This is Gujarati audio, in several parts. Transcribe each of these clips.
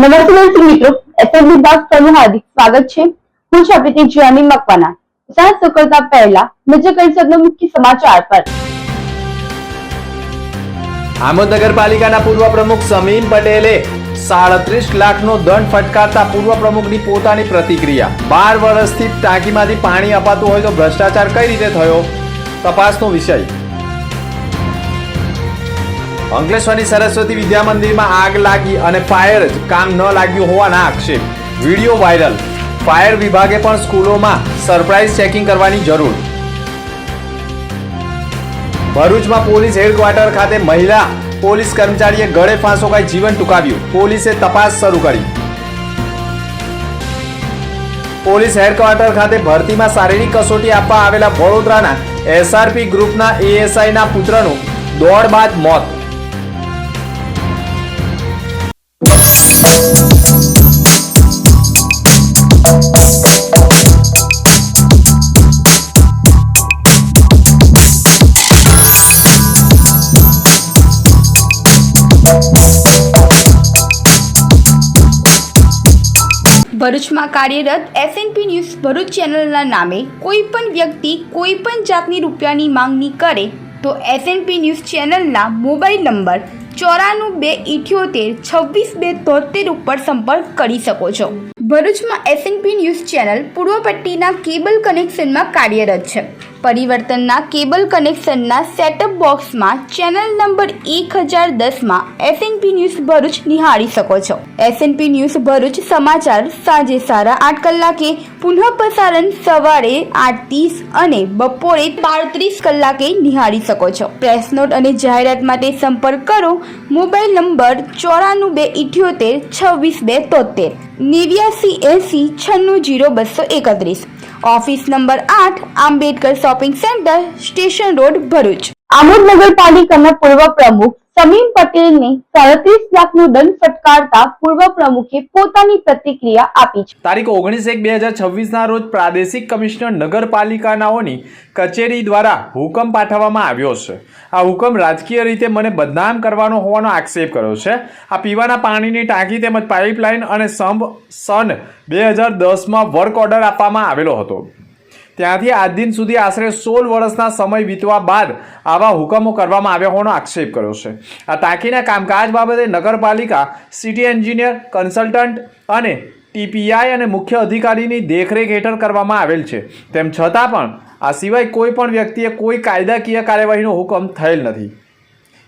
નમસ્તે દર્શક મિત્રો, એફએમ વિભાગ પરનું હાર્દિક સ્વાગત છે। હું છું આપની જીયાની મકવાના। સાંજ કરતા પહેલા નજર કરીશું મુખ્ય સમાચાર પર। આમોદ નગરપાલિકાના પૂર્વ પ્રમુખ સમીન પટેલે 37 લાખનો દંડ ફટકારતા પૂર્વ પ્રમુખની પોતાની પ્રતિક્રિયા। 12 વર્ષથી ટાંકીમાંથી પાણી અપાતું હોય તો ભ્રષ્ટાચાર કઈ રીતે થયો? તપાસનો વિષય। અંકલેશ્વરની સરસ્વતી વિદ્યા મંદિરમાં આગ લાગી અને ફાયર કામ ન લાગ્યું હોવાના આક્ષેપ। Video viral. ફાયર વિભાગે પણ સ્કૂલોમાં સરપ્રાઇઝ ચેકિંગ કરવાની જરૂર। ભરૂચમાં પોલીસ હેડક્વાર્ટર ખાતે મહિલા પોલીસ કર્મચારીએ ગળે ફાંસો ખાઈ જીવન ટૂંકાવ્યું। પોલીસે તપાસ શરૂ કરી। પોલીસ હેડક્વાર્ટર ખાતે ભરતીમાં શારીરિક કસોટી આપવા આવેલા વડોદરાના એસઆરપી ગ્રુપના એએસઆઈના પુત્રનું દોડ બાદ મોત। ભરૂચમાં કાર્યરત એસએનપી ન્યૂઝ ભરૂચ ચેનલના નામે કોઈપણ વ્યક્તિ કોઈપણ જાતની રૂપિયાની માંગણી કરે તો એસએનપી ન્યૂઝ ચેનલના મોબાઈલ નંબર 9428762273 ઉપર સંપર્ક કરી શકો છો। ભરૂચમાં એસએનપી ન્યૂઝ ચેનલ પૂર્વ પટ્ટીના કેબલ કનેક્શનમાં કાર્યરત છે। પરિવર્તનના કેબલ કનેક્શનના સેટઅપ બોક્સમાં ચેનલ નંબર 1010માં એસએનપી ન્યૂઝ ભરૂચ નિહાળી શકો છો। એસએનપી ન્યૂઝ ભરૂચ સમાચાર સાંજે 8:30 કલાકે, પુનઃ પ્રસારણ સવારે 8:30 અને બપોરે 12:30 કલાકે નિહાળી શકો છો। પ્રેસ નોટ અને જાહેરાત માટે સંપર્ક કરો। Mobile number 9428762273 8980960231। Office number 8 Ambedkar shopping centre station road Bharuch. Amod नगरपालिकाના પૂર્વ પ્રમુખ સમીન પટેલને 37 લાખનો દંડ ફટકારતા પૂર્વ પ્રમુખે પોતાની પ્રતિક્રિયા આપી છે। તારીખ 19/1/2026ના રોજ પ્રાદેશિક કમિશનર નગરપાલિકાઓની કચેરી દ્વારા હુકમ પાઠવવામાં આવ્યો છે। આ હુકમ રાજકીય રીતે મને બદનામ કરવાનો હોવાનો આક્ષેપ કર્યો છે। આ પીવાના પાણીની ટાંકી તેમજ પાઇપલાઇન અને સન 2010માં વર્ક ઓર્ડર આપવામાં આવેલો હતો। ત્યાંથી આજ દિન સુધી આશરે 16 વર્ષના સમય વીતવા બાદ આવા હુકમો કરવામાં આવ્યા હોવાનો આક્ષેપ કર્યો છે। આ ટાંકીના કામકાજ બાબતે નગરપાલિકા સિટી એન્જિનિયર, કન્સલ્ટન્ટ અને ટીપીઆઈ અને મુખ્ય અધિકારીની દેખરેખ હેઠળ કરવામાં આવેલ છે। તેમ છતાં પણ આ સિવાય કોઈ પણ વ્યક્તિએ કોઈ કાયદાકીય કાર્યવાહીનો હુકમ થયેલ નથી।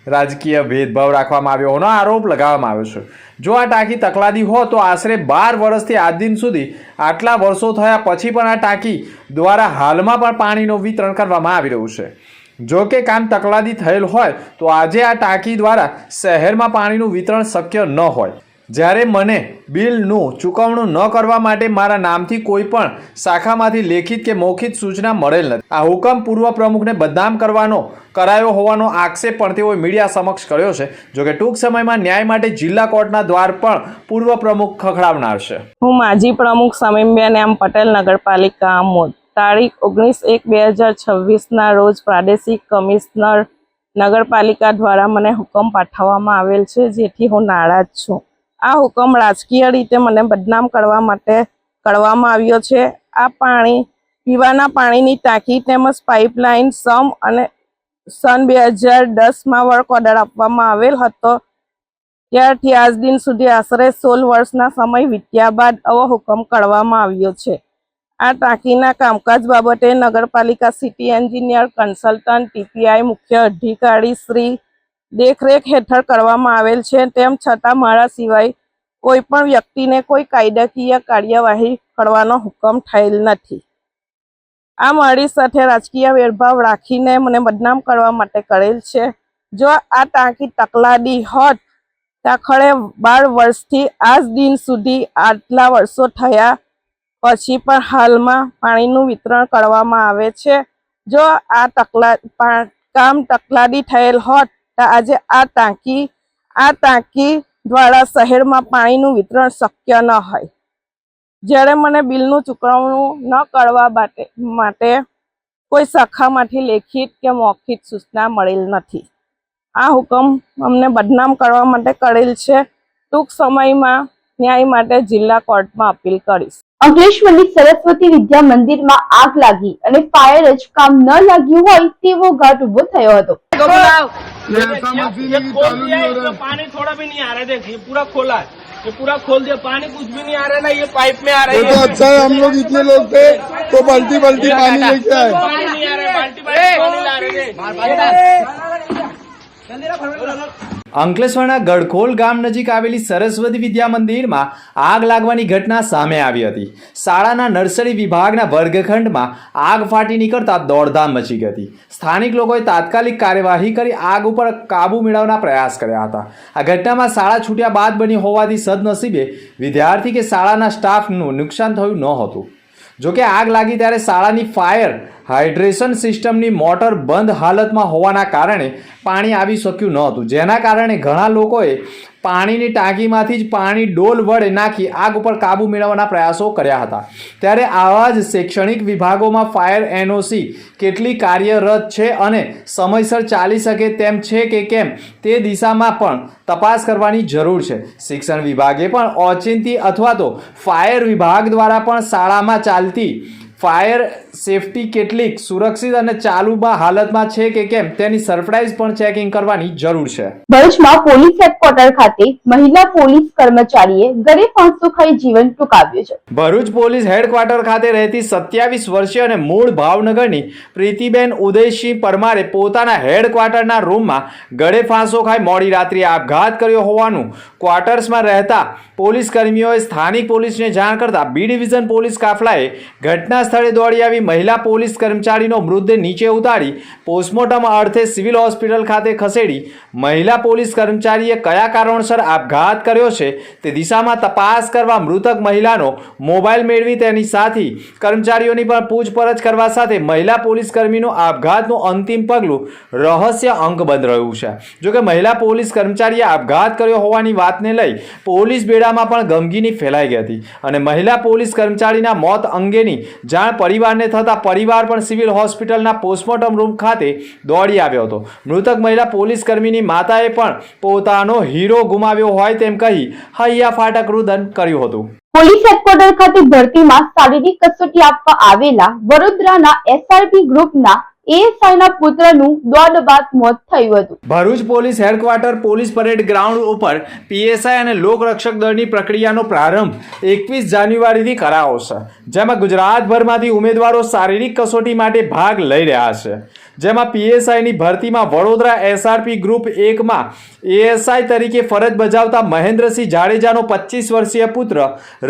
રાજકીય ભેદભાવ રાખવામાં આવ્યો હોવાનો આરોપ લગાવવામાં આવ્યો છે। જો આ ટાંકી તકલાદી હોત તો આશરે 12 વર્ષથી આજ દિન સુધી આટલા વર્ષો થયા પછી પણ આ ટાંકી દ્વારા હાલમાં પણ પાણીનું વિતરણ કરવામાં આવી રહ્યું છે। જો કે કામ તકલાદી થયેલ હોય તો આજે આ ટાંકી દ્વારા શહેરમાં પાણીનું વિતરણ શક્ય ન હોય। જ્યારે મને બિલનું ચૂકવણું ન કરવા માટે મારા નામથી કોઈ પણ શાખામાંથી લેખિત કે મૌખિક સૂચના મળેલ નથી। આ હુકમ પૂર્વ પ્રમુખને બદનામ કરાયો હોવાનો આક્ષેપ પણ તેઓએ મીડિયા સમક્ષ કર્યો છે। જોકે ટૂંક સમયમાં ન્યાય માટે જિલ્લા કોર્ટના દ્વાર પણ પૂર્વ પ્રમુખ ખખડાવનાર છે। હું માજી પ્રમુખ સમીમબેન એમ પટેલ, નગરપાલિકા આમોદ, તારીખ 19/1/2026ના રોજ પ્રાદેશિક કમિશનર નગરપાલિકા દ્વારા મને હુકમ પાઠવવામાં આવેલ છે, જેથી હું નારાજ છું। આ હુકમ રાજકીય રીતે મને બદનામ કરવા માટે કરવામાં આવ્યો છે। આ પાણી પીવાના પાણીની ટાંકી તેમજ પાઇપલાઇન સન 2010માં વર્ક ઓર્ડર આપવામાં આવેલ હતો। ત્યારથી આજ દિન સુધી આશરે 16 વર્ષના સમય વીત્યા બાદ આવો હુકમ કરવામાં આવ્યો છે। આ ટાંકીના કામકાજ બાબતે નગરપાલિકા સિટી એન્જિનિયર, કન્સલ્ટન્ટ, ટીપીઆઈ મુખ્ય અધિકારી શ્રી દેખરેખ હેઠળ કરવામાં આવેલ છે। તેમ છતાં મારા સિવાય કોઈ પણ વ્યક્તિને કોઈ કાયદાકીય કાર્યવાહી કરવાનો હુકમ થયેલ નથી। આ મારી સાથે રાજકીય ભેદભાવ રાખીને મને બદનામ કરવા માટે કરેલ છે। જો આ ટાંકી તકલાદી હોત તો આખરે 12 વર્ષથી આજ દિન સુધી આટલા વર્ષો થયા પછી પણ હાલમાં પાણીનું વિતરણ કરવામાં આવે છે। જો આ કામ તકલાદી થયેલ હોત તો આજે આ ટાંકી દ્વારા શહેરમાં પાણીનું વિતરણ શક્ય ન હોય। જ્યારે મને બિલનું ચૂકવણું ન કરવા માટે કોઈ શાખામાંથી લેખિત કે મૌખિક સૂચના મળેલ નથી। આ હુકમ અમને બદનામ કરવા માટે કરેલ છે। ટૂંક સમયમાં ન્યાય માટે જિલ્લા કોર્ટમાં અપીલ કરીશ. અંકલેશ્વરની સરસ્વતી વિદ્યા મંદિરમાં આગ લાગી અને ફાયર જ કામ ન લાગ્યું હોય તેવો ઘાટ ઉભો થયો હતો. ये खोल दिया है, इसमें पानी थोड़ा भी नहीं आ रहा है. देख ये पूरा खोला है, ये पूरा खोल दिया, पानी कुछ भी नहीं आ रहा है ना, ये पाइप में आ रहा है. तो अच्छा है, हम लोग इतने लोग थे तो बाल्टी बाल्टी पानी लेके आए. पानी नहीं आ रहा है, बाल्टी पानी ला रहे थे. અંકલેશ્વરના ગડખોલ ગામ નજીક આવેલી સરસ્વતી વિદ્યા મંદિરમાં આગ લાગવાની ઘટના સામે આવી હતી. શાળાના નર્સરી વિભાગના વર્ગખંડમાં આગ ફાટી નીકળતા દોડધામ મચી ગઈ હતી. સ્થાનિક લોકોએ તાત્કાલિક કાર્યવાહી કરી આગ ઉપર કાબુ મેળવવાના પ્રયાસ કર્યા હતા. આ ઘટનામાં શાળા છૂટ્યા બાદ બની હોવાથી સદનસીબે વિદ્યાર્થી કે શાળાના સ્ટાફનું નુકસાન થયું નહોતું. જોકે આગ લાગી ત્યારે શાળાની ફાયર હાઇડ્રેશન સિસ્ટમની મોટર બંધ હાલતમાં હોવાના કારણે પાણી આવી શક્યું નહોતું, જેના કારણે ઘણા લોકોએ પાણીની ટાંકીમાંથી જ પાણી ડોલ વડે નાખી આગ ઉપર કાબૂ મેળવવાના પ્રયાસો કર્યા હતા. ત્યારે આવા જ શૈક્ષણિક વિભાગોમાં ફાયર એનઓસી કેટલી કાર્યરત છે અને સમયસર ચાલી શકે તેમ છે કે કેમ તે દિશામાં પણ તપાસ કરવાની જરૂર છે. શિક્ષણ વિભાગે પણ ઓચિંતી અથવા તો ફાયર વિભાગ દ્વારા પણ શાળામાં ચાલતી ફાયર સેફટી કેટલીક સુરક્ષિત અને ચાલુમાં હાલતમાં છે કે કેમ તેની સરપ્રાઇઝ પણ ચેકિંગ કરવાની જરૂર છે. ભરૂચમાં પોલીસ હેડક્વાર્ટર ખાતે મહિલા પોલીસ કર્મચારીએ ગળે ફાંસો ખાઈ જીવન ટૂંકાવ્યું છે. ભરૂચ પોલીસ હેડક્વાર્ટર ખાતે રહેતી 27 વર્ષીય અને મૂળ ભાવનગરની પ્રીતિબેન ઉદયસિંહ પરમારે પોતાના હેડક્વાર્ટરના રૂમમાં ગળે ફાંસો ખાઈ મોડી રાત્રે આપઘાત કર્યો હોવાનું ક્વાર્ટર્સમાં રહેતા પોલીસ કર્મીઓએ સ્થાનિક પોલીસને જાણ કરતા બી ડિવિઝન પોલીસ કાફલાએ ઘટના સ્થળે દોડી આવી મહિલા પોલીસ કર્મચારીનો મૃતદેહ નીચે ઉતારી પોસ્ટમોર્ટમ અર્થે સિવિલ હોસ્પિટલ ખાતે ખસેડી મહિલા પોલીસ કર્મચારીએ કયા કારણોસર આપઘાત કર્યો છે તે દિશામાં તપાસ કરવા મૃતક મહિલાનો મોબાઈલ મેળવી તેની સાથી કર્મચારીઓની પણ પૂછપરછ કરવા સાથે મહિલા પોલીસ કર્મીનું આપઘાતનું અંતિમ પગલું રહસ્ય અંક બંધ રહ્યું છે. જોકે મહિલા પોલીસ કર્મચારીએ આપઘાત કર્યો હોવાની વાતને લઈ પોલીસ બેડામાં પણ ગમગીની ફેલાઈ ગઈ હતી અને મહિલા પોલીસ કર્મચારીના મોત અંગેની જાણ પરિવારને થતા પરિવાર પણ સિવિલ હોસ્પિટલના પોસ્ટમોર્ટમ રૂમ ખાતે દોડી આવ્યો હતો. મૃતક મહિલા પોલીસ કર્મીની માતાએ પણ પોતાનો હીરો ગુમાવ્યો હોય તેમ કહી હૈયા ફાટક રુદન કર્યું હતું. પોલીસ હેડક્વાર્ટર ખાતે ભરતીમાં શારીરિક કસોટી આપવા આવેલા વડોદરાના એસઆરપી ગ્રુપના એએસઆઈના પુત્રનું દોડ બાદ મોત થયું હતું. Bharuch police headquarter police parade ground ઉપર પીએસઆઈ અને લોકરક્ષક દળની પ્રક્રિયાનો પ્રારંભ 21 જાન્યુઆરીથી કરાયો છે, જેમાં ગુજરાતભરમાંથી ઉમેદવારો શારીરિક કસોટી માટે ભાગ લઈ રહ્યા છે. જેમાં પીએસઆઈની ભરતીમાં વડોદરા એસઆરપી ગ્રુપ 1માં એએસઆઈ તરીકે ફરજ બજાવતા મહેન્દ્રસિંહ જાડેજાનો 25 વર્ષીય પુત્ર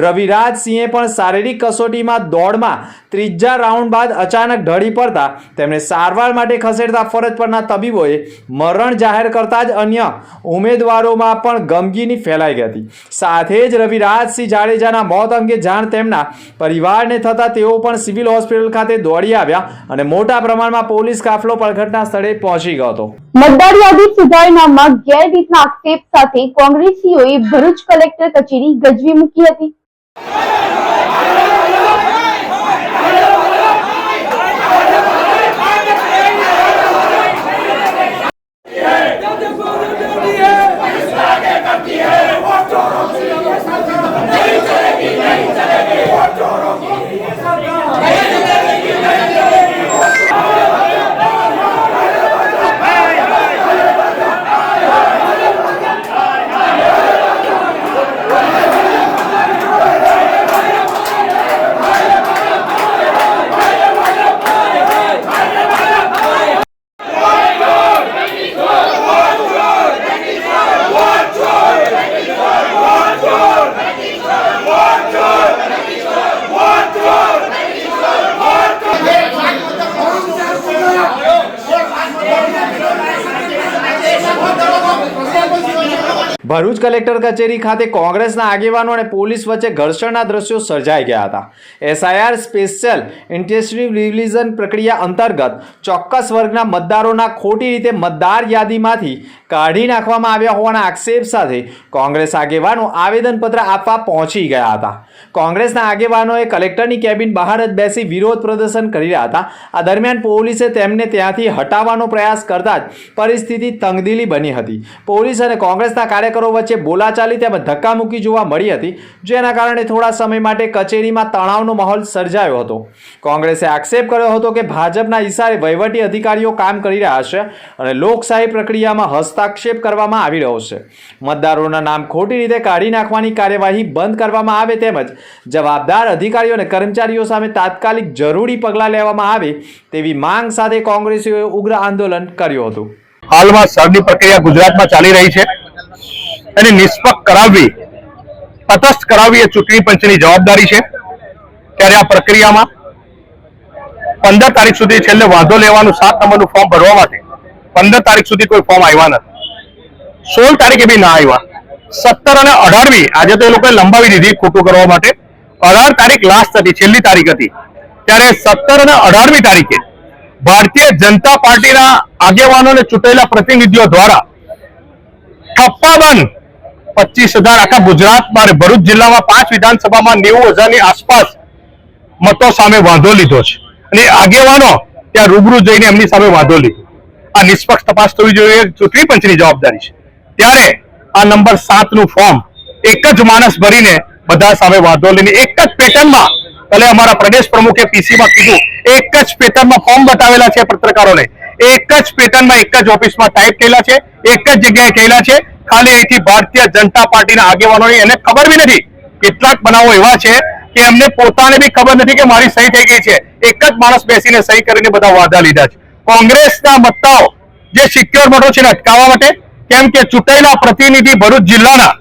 રવિરાજસિંહે પણ શારીરિક કસોટીમાં દોડમાં ત્રીજા રાઉન્ડ બાદ અચાનક ઢળી પડતા તેમને સારવાર માટે ખસેડતા ફરજ પરના તબીબોએ મરણ જાહેર કરતા જ અન્ય ઉમેદવારોમાં પણ ગમગીની ફેલાઈ ગઈ હતી. સાથે જ રવિરાજસિંહ જાડેજાના મોત અંગે જાણ તેમના પરિવારને થતા તેઓ પણ સિવિલ હોસ્પિટલ ખાતે દોડી આવ્યા અને મોટા પ્રમાણમાં પોલીસ કાફલો પણ ઘટના સ્થળે પહોંચી ગયો હતો. મતદાર યાદી સુધારણામાં ગેરરીતના આક્ષેપ સાથે કોંગ્રેસીઓએ ભરૂચ કલેક્ટર કચેરી ગજવી મૂકી હતી. ભરૂચ કલેક્ટર કચેરી ખાતે કોંગ્રેસના આગેવાનો અને પોલીસ વચ્ચે ઘર્ષણના દ્રશ્યો સર્જાઈ ગયા હતા. એસઆઈઆર સ્પેશિયલ ઇન્ટેન્સિવ રિવિઝન પ્રક્રિયા અંતર્ગત ચોક્કસ વર્ગના મતદારોના ખોટી રીતે મતદાર યાદીમાંથી કાઢી નાખવામાં આવ્યા હોવાના આક્ષેપ સાથે કોંગ્રેસ આગેવાનો આવેદનપત્ર આપવા પહોંચી ગયા હતા. કોંગ્રેસના આગેવાનોએ કલેક્ટરની કેબિન બહાર જ બેસી વિરોધ પ્રદર્શન કરી રહ્યા હતા. આ દરમિયાન પોલીસે તેમને ત્યાંથી હટાવવાનો પ્રયાસ કરતા જ પરિસ્થિતિ તંગદિલી બની હતી. પોલીસ અને કોંગ્રેસના કાર્યકરો કાર્યકરો વચ્ચે બોલાચાલી તેમજ ધક્કામુક્કી જોવા મળી હતી, જેના કારણે થોડા સમય માટે કચેરીમાં તણાવનો માહોલ સર્જાયો હતો. કોંગ્રેસે આક્ષેપ કર્યો હતો કે ભાજપના ઇશારે વહીવટી અધિકારીઓ કામ કરી રહ્યા છે અને લોકશાહી પ્રક્રિયામાં હસ્તક્ષેપ કરવામાં આવી રહ્યો છે. મતદારોના નામ ખોટી રીતે કાઢી નાખવાની કાર્યવાહી બંધ કરવામાં આવે તેમજ જવાબદાર અધિકારીઓ અને કર્મચારીઓ સામે તાત્કાલિક જરૂરી પગલાં લેવામાં આવે તેવી માંગ સાથે કોંગ્રેસીઓએ ઉગ્ર આંદોલન કર્યું હતું. હાલમાં સરની પ્રક્રિયા ગુજરાતમાં ચાલી રહી છે અને નિષ્પક્ષ કરાવવી, તટસ્થ કરાવવી એ ચૂંટણી પંચની જવાબદારી છે. ત્યારે આ પ્રક્રિયામાં 15 તારીખ સુધી છેલ્લે વાંધો લેવાનું 7 નંબરનું ફોર્મ ભરવા માટે 15 તારીખ સુધી કોઈ ફોર્મ આવ્યા નથી. 16 તારીખે બી ના આવ્યા. 17 અને 18મી આજે તો એ લોકોએ લંબાવી દીધી ખોટું કરવા માટે. 18 તારીખ લાસ્ટ હતી, છેલ્લી તારીખ હતી. ત્યારે 17 અને 18મી તારીખે ભારતીય જનતા પાર્ટીના આગેવાનો અને ચૂંટાયેલા પ્રતિનિધિઓ દ્વારા ઠપ્પાબંધ 25,000 આખા ગુજરાતમાં અને ભરૂચ જિલ્લામાં 5 વિધાનસભામાં 90,000ની આસપાસ મતો સામે વાંધો લીધો છે અને આગેવાનો ત્યાં રૂબરૂ જઈને એમની સામે વાંધો લીધો. આ નિષ્પક્ષ તપાસ થવી જોઈએ, ચૂંટણી પંચની જવાબદારી છે. ત્યારે આ નંબર 7નું ફોર્મ એક જ માણસ ભરીને બધા સામે વાંધો લઈને એક જ પેટર્નમાં, ભલે અમારા પ્રદેશ પ્રમુખે પીસીમાં કીધું, એક જ પેટર્નમાં ફોર્મ બતાવેલા છે પત્રકારોને, એક જ પેટર્નમાં એક જ ઓફિસમાં ટાઈપ કરેલા છે, એક જ જગ્યાએ કહેલા છે. ખાલી અહીંથી ભારતીય જનતા પાર્ટીના આગેવાનોને એને ખબર બી નથી. કેટલાક બનાવો એવા છે કે એમને પોતાને બી ખબર નથી કે મારી સહી થઈ ગઈ છે. એક જ માણસ બેસીને સહી કરીને બધા વાદા લીધા છે. કોંગ્રેસના મતદારો જે સિક્યોર મતો છે ને અટકાવવા માટે, કેમ કે ચૂંટાયેલા પ્રતિનિધિ ભરૂચ જિલ્લાના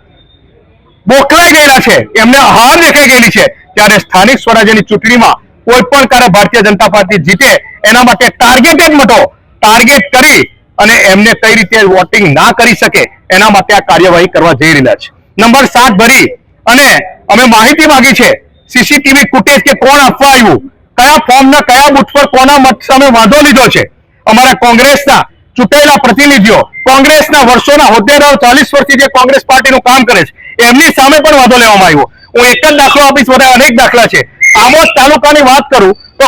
બોખલાઈ ગયેલા છે, એમને હાર દેખાઈ ગયેલી છે. ત્યારે સ્થાનિક સ્વરાજ્યની ચૂંટણીમાં કોઈ પણ કાર્ય ભારતીય જનતા પાર્ટી જીતે એના માટે ટાર્ગેટેડ મતો ટાર્ગેટ કરી અને એમને કઈ રીતે વોટિંગ ના કરી શકે એના માટે આ કાર્યવાહી કરવા જઈ રહ્યા છે. નંબર 7 ભરી અને અમે માહિતી માંગી છે સીસીટીવી ફૂટેજ કે કોણ આપવા આવ્યું, કયા ફોર્મના કયા બૂથ પર કોના મત સામે વાંધો લીધો છે. અમારા કોંગ્રેસના ચૂંટાયેલા પ્રતિનિધિઓ, કોંગ્રેસના વર્ષોના હોદ્દેદારો, 40 વર્ષથી જે કોંગ્રેસ પાર્ટીનું કામ કરે છે, એમની સામે પણ વાંધો લેવામાં આવ્યો. હું એક જ દાખલો આપીશ, બધા અનેક દાખલા છે. આમોદ તાલુકાની વાત કરું તો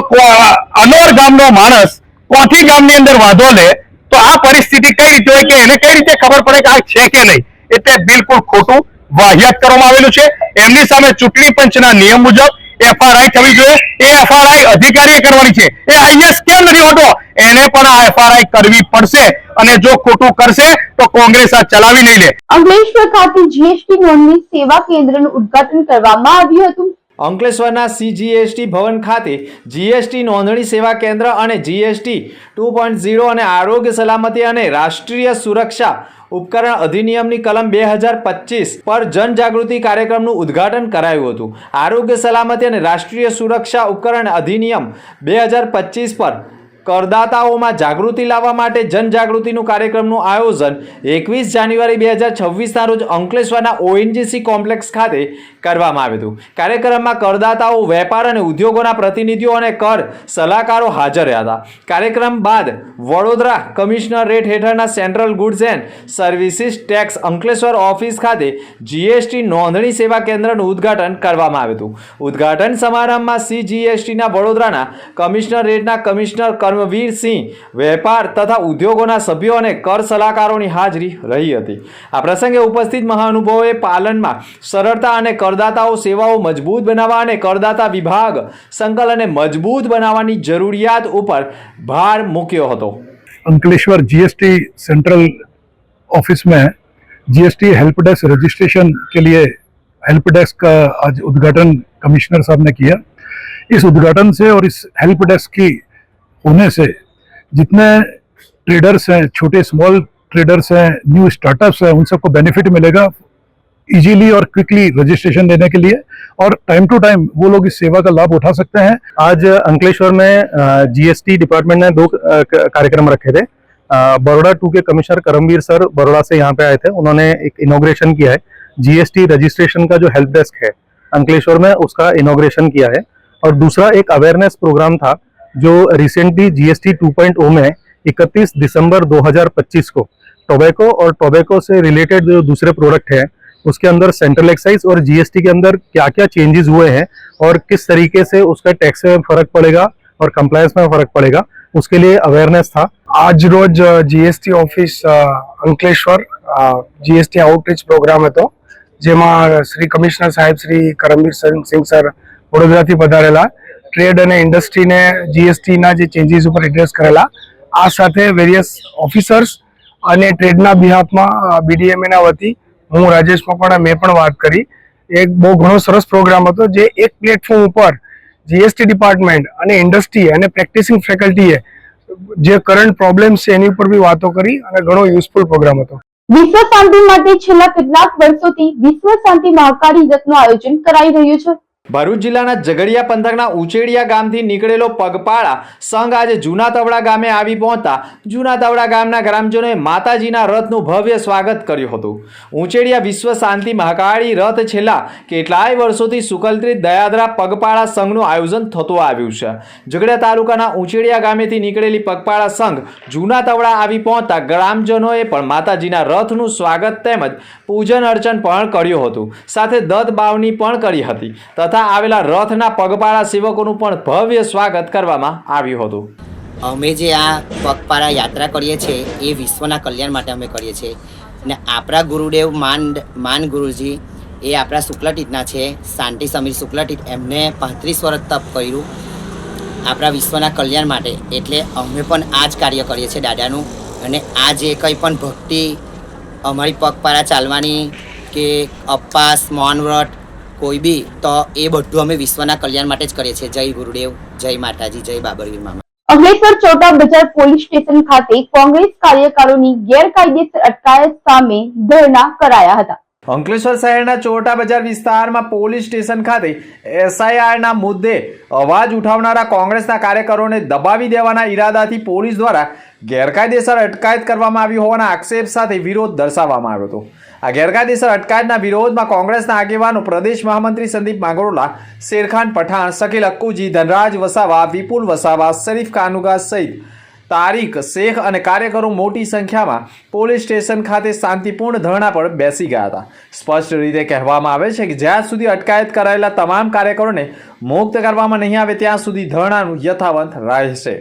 અનોર ગામનો માણસ કોઠી ગામની અંદર વાંધો લે તો આ પરિસ્થિતિ કઈ રીતે હોય કે એને કઈ રીતે ખબર પડે કે આ છે કે નહીં? એટલે બિલકુલ ખોટું વાહિયાત કરવામાં આવેલું છે. એમની સામે ચૂંટણી પંચના નિયમ મુજબ એફઆરઆઈ થવી જોઈએ. એ એફઆરઆઈ અધિકારીએ કરવાની છે. એ આઈએસ કેમ નથી હોતો? એને પણ આ એફઆરઆઈ કરવી પડશે અને જો ખોટું કરશે તો કોંગ્રેસ આ ચલાવી નહીં લે. અંકલેશ્વર ખાતે જીએસટી નોંધણી સેવા કેન્દ્રનું ઉદ્ઘાટન કરવામાં આવ્યું હતું. અંકલેશ્વરના સીજીએસટી ભવન ખાતે જીએસટી નોંધણી સેવા કેન્દ્ર અને જીએસટી 2.0 અને આરોગ્ય સલામતી અને રાષ્ટ્રીય સુરક્ષા ઉપકરણ અધિનિયમની કલમ 2025 પર જનજાગૃતિ કાર્યક્રમનું ઉદ્ઘાટન કરાયું હતું. આરોગ્ય સલામતી અને રાષ્ટ્રીય સુરક્ષા ઉપકરણ અધિનિયમ 2025 પર કરદાતાઓમાં જાગૃતિ લાવવા માટે જનજાગૃતિનું કાર્યક્રમનું આયોજન 21 જાન્યુઆરી 2026ના રોજ અંકલેશ્વરના ઓએનજીસી કોમ્પ્લેક્સ ખાતે કરવામાં આવ્યું હતું. કાર્યક્રમમાં કરદાતાઓ, વેપાર અને ઉદ્યોગોના પ્રતિનિધિઓ અને કર સલાહકારો હાજર રહ્યા હતા. કાર્યક્રમ બાદ વડોદરા કમિશનરેટ હેઠળના central goods and services tax Ankleshwar office ખાતે જીએસટી નોંધણી સેવા કેન્દ્રનું ઉદ્ઘાટન કરવામાં આવ્યું હતું. ઉદ્ઘાટન સમારંભમાં સીજીએસટીના વડોદરાના કમિશનરેટના કમિશનર કર્મવીરસિંહ, વેપાર તથા ઉદ્યોગોના સભ્યો અને કર સલાહકારોની હાજરી રહી હતી. આ પ્રસંગે ઉપસ્થિત મહાનુભાવોએ પાલનમાં સરળતા અને કરદાતાઓ સેવાઓ મજબૂત બનાવવા અને કરદાતા વિભાગ સંકલનને મજબૂત બનાવવાની જરૂરિયાત ઉપર ભાર મૂક્યો હતો. अंकलेश्वर जीएसटी सेंट्रल ऑफिस में जीएसटी हेल्प डेस्क रजिस्ट्रेशन के लिए हेल्प डेस्क का आज उद्घाटन कमिश्नर साहब ने किया. इस उद्घाटन से और इस हेल्प डेस्क की होने से जितने ट्रेडर्स हैं, छोटे स्मॉल ट्रेडर्स हैं, न्यू स्टार्टअप्स हैं, उन सबको बेनिफिट मिलेगा इजीली और क्विकली रजिस्ट्रेशन देने के लिए और टाइम टू टाइम वो लोग इस सेवा का लाभ उठा सकते हैं. आज अंकलेश्वर में जीएसटी डिपार्टमेंट ने 2 कार्यक्रम रखे थे. बड़ौदा 2 के कमिश्नर करमवीर सर बड़ौदा से यहाँ पे आए थे. उन्होंने एक इनॉग्रेशन किया है. जीएसटी रजिस्ट्रेशन का जो हेल्प डेस्क है अंकलेश्वर में, उसका इनॉग्रेशन किया है. और दूसरा एक अवेयरनेस प्रोग्राम था जो रिसेंटली जीएसटी 2.0 में 31 दिसंबर 2025 को टोबैको और टोबैको से रिलेटेड जो दूसरे प्रोडक्ट हैं उसके अंदर सेंट्रल एक्साइज और जीएसटी के अंदर क्या क्या चेंजेस हुए हैं और किस तरीके से उसका टैक्स में फर्क पड़ेगा और कंप्लायंस में फर्क पड़ेगा, उसके लिए अवेयरनेस था. આજ રોજ GST office Ankleshwar GST outreach programme હતો, જેમાં શ્રી કમિશનર સાહેબ શ્રી કરમબીર સિંહ સર વડોદરાથી પધારેલા, ટ્રેડ અને ઇન્ડસ્ટ્રીને જીએસટીના જે ચેન્જીસ ઉપર એડ્રેસ કરેલા, આ સાથે વેરિયસ ઓફિસર્સ અને ટ્રેડના બિહાફમાં બીડીએમએના વતી હું રાજેશ મકવાણા મેં પણ વાત કરી. એક બહુ ઘણો સરસ પ્રોગ્રામ હતો, જે એક પ્લેટફોર્મ ઉપર જીએસટી ડિપાર્ટમેન્ટ અને ઇન્ડસ્ટ્રી અને પ્રેક્ટિસિંગ ફેકલ્ટીએ જે કરંટ પ્રોબ્લેમ્સ છે એની ઉપર બી વાતો કરી અને ઘણો યુઝફુલ પ્રોગ્રામ હતો. વિશ્વ શાંતિ માટે છેલ્લા કેટલાક વર્ષોથી વિશ્વ શાંતિ મહાકાળી રથનું આયોજન કરાઈ રહ્યું છે. ભરૂચ જિલ્લાના ઝઘડિયા પંથકના ઉચેડિયા ગામથી નીકળેલો પગપાળા સંઘ આજે જૂના તવડા ગામે આવી પહોંચતા જૂના તવડા ગામના ગ્રામજનોએ માતાજીના રથનું ભવ્ય સ્વાગત કર્યું હતું. ઉચેડિયા વિશ્વ શાંતિ મહાકાળી રથ છેલ્લા કેટલાય વર્ષોથી સુકલત્રિત દયાદરા પગપાળા સંઘનું આયોજન થતું આવ્યું છે. ઝઘડિયા તાલુકાના ઉચેડિયા ગામેથી નીકળેલી પગપાળા સંઘ જૂના તવડા આવી પહોંચતા ગ્રામજનોએ પણ માતાજીના રથનું સ્વાગત તેમજ પૂજન અર્ચન પણ કર્યું હતું, સાથે દત્ત બાવણી પણ કરી હતી તથા આવેલા રથના પગપાળા સેવકોનું પણ ભવ્ય સ્વાગત કરવામાં આવ્યું હતું. અમે જે આ પગપાળા યાત્રા કરીએ છીએ એ વિશ્વના કલ્યાણ માટે અમે કરીએ છીએ ને આપણા ગુરુદેવ માન ગુરુજી એ આપણા શુક્લતીર્થના છે, શાંતિ સમીર શુક્લતીર્થ, એમને 35 વર્ષ તપ કર્યું આપણા વિશ્વના કલ્યાણ માટે, એટલે અમે પણ આ જ કાર્ય કરીએ છીએ દાદાનું. અને આ જે કંઈ પણ ભક્તિ અમારી પગપાળા ચાલવાની કે અપવાસ મૌન વ્રત કોઈ બી, તો એ બધું અમે વિશ્વના કલ્યાણ માટે જ કરીએ છીએ. જય ગુરુદેવ, જય માતાજી, જય બાબરવીર મામા. અંકલેશ્વર ચોટા બજાર પોલીસ સ્ટેશન ખાતે કોંગ્રેસ કાર્યકરોની ગેરકાયદેસર અટકાયત સામે ધરણા કરાયા હતા. અંકલેશ્વર શહેરના ચોટા બજાર વિસ્તારમાં પોલીસ સ્ટેશન ખાતે એસઆઈઆરના મુદ્દે અવાજ ઉઠાવનારા કોંગ્રેસના કાર્યકરોને દબાવી દેવાના ઈરાદાથી પોલીસ દ્વારા ગેરકાયદેસર અટકાયત કરવામાં આવી હોવાના આક્ષેપ સાથે વિરોધ દર્શાવવામાં આવ્યો હતો. આ ગેરકાયદેસર અટકાયતના વિરોધમાં કોંગ્રેસના આગેવાનો પ્રદેશ મહામંત્રી સંદીપ માંગરોલા, શેરખાન પઠાણ, શકીલ અક્કુજી, ધનરાજ વસાવા, વિપુલ વસાવા, શરીફ કાનુગા સહિત તારીક શેખ અને કાર્યકરો મોટી સંખ્યામાં પોલીસ સ્ટેશન ખાતે શાંતિપૂર્ણ ધરણા પર બેસી ગયા હતા. સ્પષ્ટ રીતે કહેવામાં આવે છે કે જ્યાં સુધી અટકાયત કરાયેલા તમામ કાર્યકરોને મુક્ત કરવામાં નહીં આવે ત્યાં સુધી ધરણાનું યથાવત રહેશે.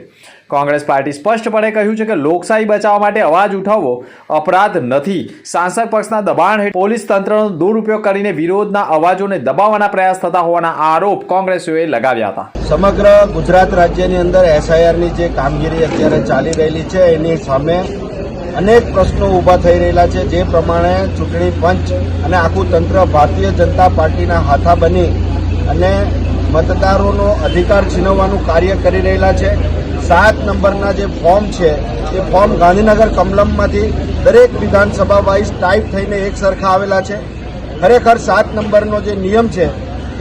કોંગ્રેસ પાર્ટી સ્પષ્ટપણે કહ્યું છે કે લોકશાહી બચાવવા માટે અવાજ ઉઠાવવો અપરાધ નથી. શાસક પક્ષના દબાણ હેઠળ પોલીસ તંત્રનો દુરુપયોગ કરીને વિરોધના અવાજોને દબાવવાના પ્રયાસ થતા હોવાના આરોપ કોંગ્રેસીઓએ લગાવ્યા હતા. સમગ્ર ગુજરાત રાજ્યની અંદર એસઆઈઆરની જે કામગીરી અત્યારે ચાલી રહેલી છે એની સામે અનેક પ્રશ્નો ઊભા થઈ રહેલા છે. જે પ્રમાણે ચૂંટણી પંચ અને આખું તંત્ર ભારતીય જનતા પાર્ટીના હાથા બની અને મતદારોનો અધિકાર છીનવવાનું કાર્ય કરી રહેલા છે. 7 નંબરના જે ફોર્મ છે એ ફોર્મ ગાંધીનગર કમલમમાંથી દરેક વિધાનસભા વાઇઝ ટાઈપ થઈને એક સરખા આવેલા છે. ખરેખર 7 નંબરનો જે નિયમ છે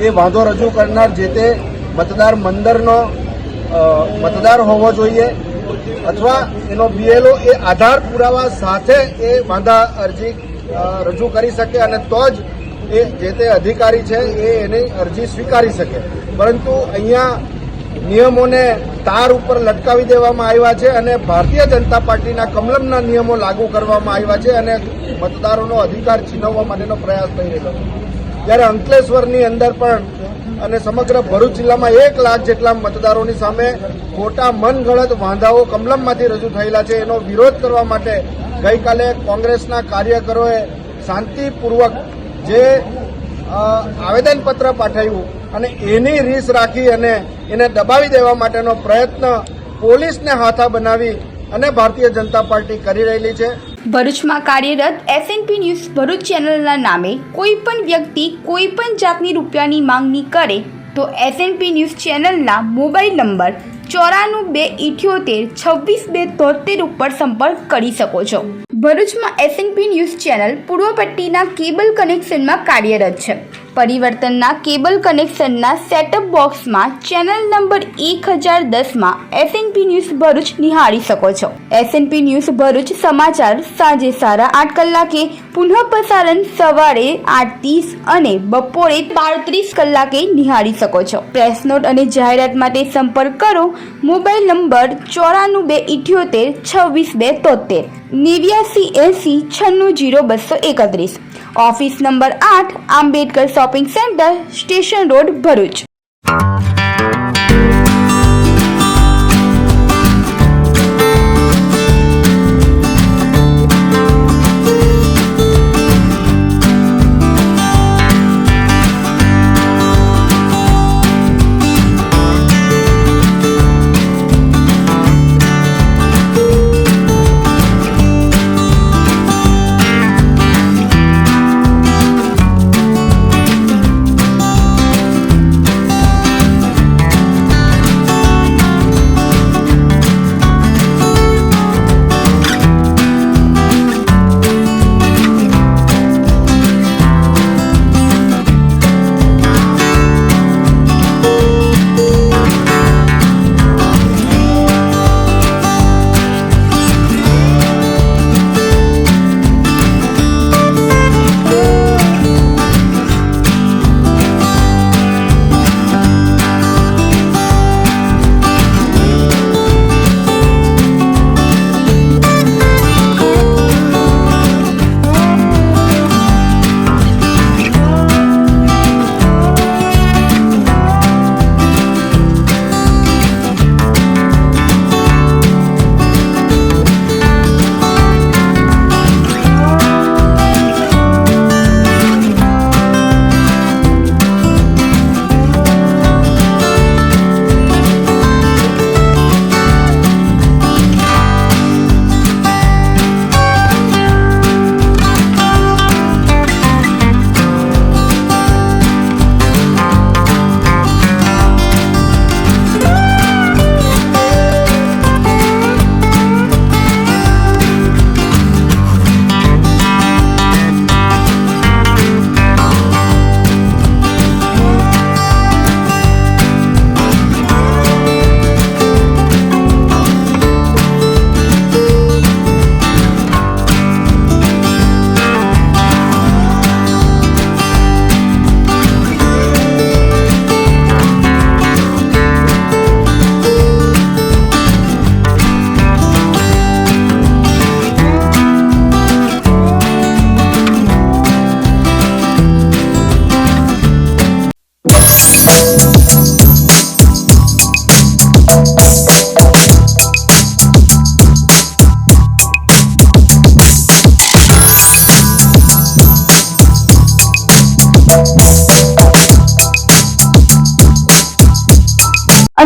એ વાંધો રજૂ કરનાર જે તે મતદાર મંડળનો મતદાર હોવો જોઈએ અથવા એનો બીએલઓ એ આધાર પુરાવા સાથે એ વાંધા અરજી રજૂ કરી શકે અને તો જ એ જે તે અધિકારી છે એ એની અરજી સ્વીકારી શકે. પરંતુ અહીંયા નિયમોને તાર ઉપર લટકાવી દેવામાં આવ્યા છે અને ભારતીય જનતા પાર્ટીના કમલમના નિયમો લાગુ કરવામાં આવ્યા છે અને મતદારોનો અધિકાર છીનવવા માટેનો પ્રયાસ થઈ રહ્યો છે. જ્યારે અંકલેશ્વરની અંદર પણ અને સમગ્ર ભરૂચ જિલ્લામાં 1 લાખ જેટલા મતદારોની સામે ખોટા મનગણત વાંધાઓ કમલમમાંથી રજૂ થયેલા છે. એનો વિરોધ કરવા માટે ગઈકાલે કોંગ્રેસના કાર્યકરોએ શાંતિપૂર્વક જે આવેદનપત્ર પાઠવ્યું અને એની રીસ રાખી અને એને દબાવી દેવા માટેનો પ્રયત્ન પોલીસને હાથા બનાવી અને ભારતીય જનતા પાર્ટી કરી રહેલી છે. ભરૂચમાં કાર્યરત એસએનપી ન્યૂઝ ભરૂચ ચેનલના નામે કોઈ પણ વ્યક્તિ કોઈ પણ જાતની રૂપિયાની માંગણી કરે તો એસએનપી ન્યૂઝ ચેનલના મોબાઈલ નંબર 9428762273 ઉપર સંપર્ક કરી શકો છો. ભરૂચમાં એસએનપી ન્યૂઝ ચેનલ પૂર્વ પટ્ટીના કેબલ કનેક્શનમાં કાર્યરત છે. પરિવર્તનના કેબલ કનેક્શનના સેટઅપ બોક્સમાં ચેનલ નંબર 1010માં એસએનપી ન્યૂઝ ભરૂચ નિહાળી શકો છો. એસએનપી ન્યૂઝ ભરૂચ સમાચાર સાંજે 8:30 કલાકે, પુનઃ પ્રસારણ સવારે 8:30 અને બપોરે 12:30 કલાકે નિહાળી શકો છો. પ્રેસ નોટ અને જાહેરાત માટે સંપર્ક કરો. Mobile number 9428762273 8980960231. Office number 8, Ambedkar shopping centre, station road, Bharuch.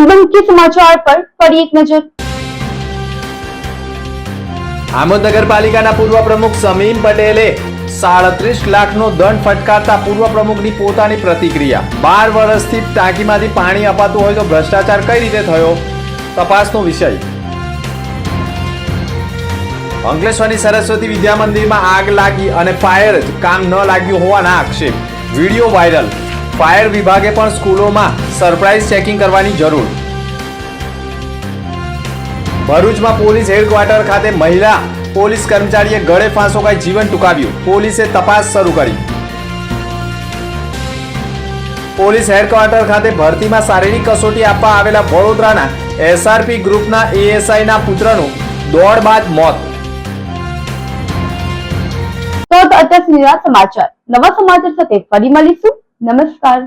અનબંકી સમાચાર પર ફરી એક નજર. આમોદ નગરપાલિકાના પૂર્વ પ્રમુખ સમીમ પટેલે 37 લાખનો દંડ ફટકારતા પૂર્વ પ્રમુખની પોતાની પ્રતિક્રિયા. 12 વર્ષથી ટાંકીમાંથી પાણી અપાતું હોય તો ભ્રષ્ટાચાર કઈ રીતે થયો? તપાસનો વિષય. અંકલેશ્વરની સરસ્વતી વિદ્યા મંદિરમાં આગ લાગી અને ફાયર જ કામ ન લાગ્યું હોવાના આક્ષેપ. Video viral. ફાયર વિભાગે પણ સ્કૂલોમાં સરપ્રાઇઝ ચેકિંગ કરવાની જરૂર. ભરૂચમાં પોલીસ હેડક્વાર્ટર ખાતે મહિલા પોલીસ કર્મચારીએ ગળે ફાંસો ખાઈ જીવન ટૂંકાવ્યું. પોલીસે તપાસ શરૂ કરી. પોલીસ હેડક્વાર્ટર ખાતે ભરતીમાં શારીરિક કસોટી આપવા આવેલા વડોદરાના એસઆરપી ગ્રુપના એએસઆઈના પુત્રનું દોડ બાદ મોત. તો અત્યાર સુધીના સમાચાર. નવા સમાચાર સાથે ફરી મળીશું. નમસ્કાર.